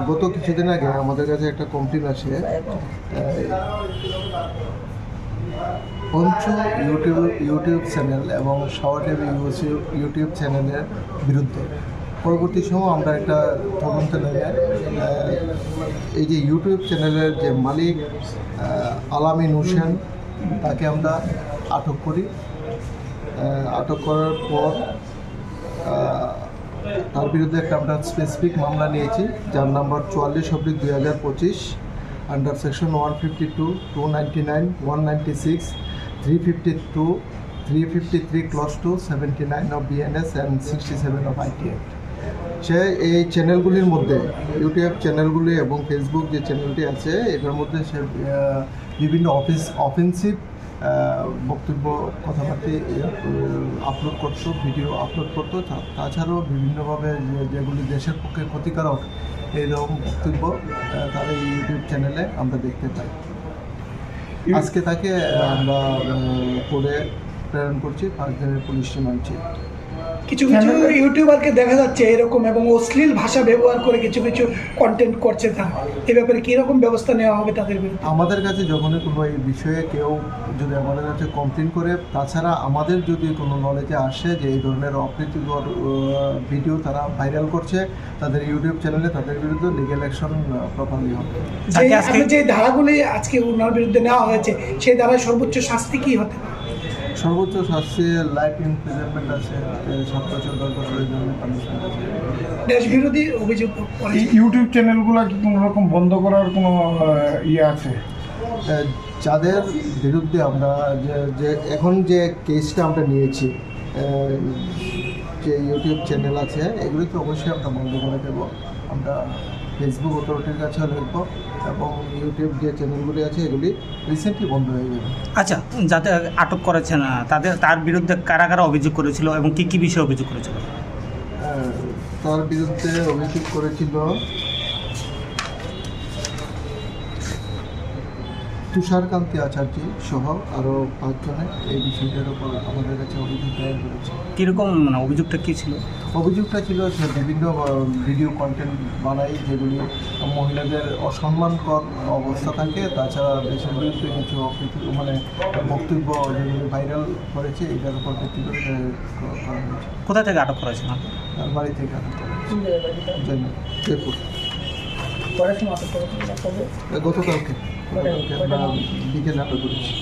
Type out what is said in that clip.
গত কিছুদিন আগে আমাদের কাছে একটা কমপ্লেন আসে পঞ্চ ইউটিউব চ্যানেল এবং শাওয়ার টিভি ইউটিউব চ্যানেলের বিরুদ্ধে। পরবর্তী সময় আমরা একটা তদন্ত নেবে এই যে ইউটিউব চ্যানেলের যে মালিক আলামিন হোসেন, তাকে আমরা আটক করি। আটক করার পর তার বিরুদ্ধে একটা আমরা স্পেসিফিক মামলা নিয়েছি, যার number 44/2025 under section 152, 299, 196, 352, 353 clause 2, 79 of BNS and 67 of IT Act। সে এই চ্যানেলগুলির মধ্যে ইউটিউব চ্যানেলগুলি এবং ফেসবুক যে চ্যানেলটি আছে এটার মধ্যে সে বিভিন্ন অফেন্সিভ বক্তব্য কথাবার্তা আপলোড করতো, ভিডিও আপলোড করতো। তাছাড়াও বিভিন্নভাবে যেগুলি দেশের পক্ষে ক্ষতিকারক এইরকম বক্তব্য তার এই ইউটিউব চ্যানেলে আমরা দেখতে পাই। আজকে তাকে আমরা কোর্টে প্রেরণ করছি 5 দিনের পুলিশ রিমান্ডে। কিছু কিছু ইউটিউবারকে দেখা যাচ্ছে এরকম এবং অশ্লীল ভাষা ব্যবহার করে কিছু কিছু কন্টেন্ট করছে, তা এ ব্যাপারে কীরকম ব্যবস্থা নেওয়া হবে তাদের বিরুদ্ধে? আমাদের কাছে যখনই কোনো এই বিষয়ে কেউ যদি আমাদের কাছে কমপ্লেন করে, তাছাড়া আমাদের যদি কোনো নলেজে আসে যে এই ধরনের অপ্রীতিকর ভিডিও তারা ভাইরাল করছে তাদের ইউটিউব চ্যানেলে, তাদের বিরুদ্ধে লিগ্যাল অ্যাকশন প্রপারলি হবে। যে ধারাগুলি আজকে ওনার বিরুদ্ধে নেওয়া হয়েছে সেই ধারায় সর্বোচ্চ শাস্তি কী হতে পারে? সর্বোচ্চ শাস্তি লাইফ ইমপ্রিজনমেন্ট আছে, 7 বছর 10 বছরের জন্য পানিশমেন্ট আছে। দেশ বিরোধী অভিযোগ। ইউটিউব চ্যানেলগুলো কি কোনো রকম বন্ধ করার কোনো ইয়ে আছে? যাদের বিরুদ্ধে আমরা যে এখন যে কেসটা আমরা নিয়েছি, যে ইউটিউব চ্যানেল আছে এগুলি তো অবশ্যই আমরা বন্ধ করে দেবো। আমরা ফেসবুক অথরিটির কাছেও লিখবো এবং ইউটিউব যে চ্যানেলগুলি আছে এগুলি রিসেন্টলি বন্ধ হয়ে যাবে। আচ্ছা, যাদের আটক করেছেন তার বিরুদ্ধে কারা কারা অভিযোগ করেছিল এবং কী কী বিষয়ে অভিযোগ করেছিল? তার বিরুদ্ধে অভিযোগ করেছিল তুষারকান্তি আচার্য সহ আরও 5 জনে এই বিষয়টার উপর আমাদের কাছে অভিযোগ দায়ের করেছে। কীরকম অভিযোগটা কী ছিল? অভিযোগটা ছিল যে বিভিন্ন ভিডিও কন্টেন্ট বানাই যেগুলি মহিলাদের অসম্মানকর অবস্থা থাকে, তাছাড়া দেশের বিরুদ্ধে কিছু বক্তব্য যেগুলি ভাইরাল করেছে এটার উপর ভিত্তি করে করা হয়েছে। কোথা থেকে আটক করেছেন? তার বাড়ি থেকে আটক করেছে জয়পুর। গতকালকে আমরা বিকেলে আটক করেছি।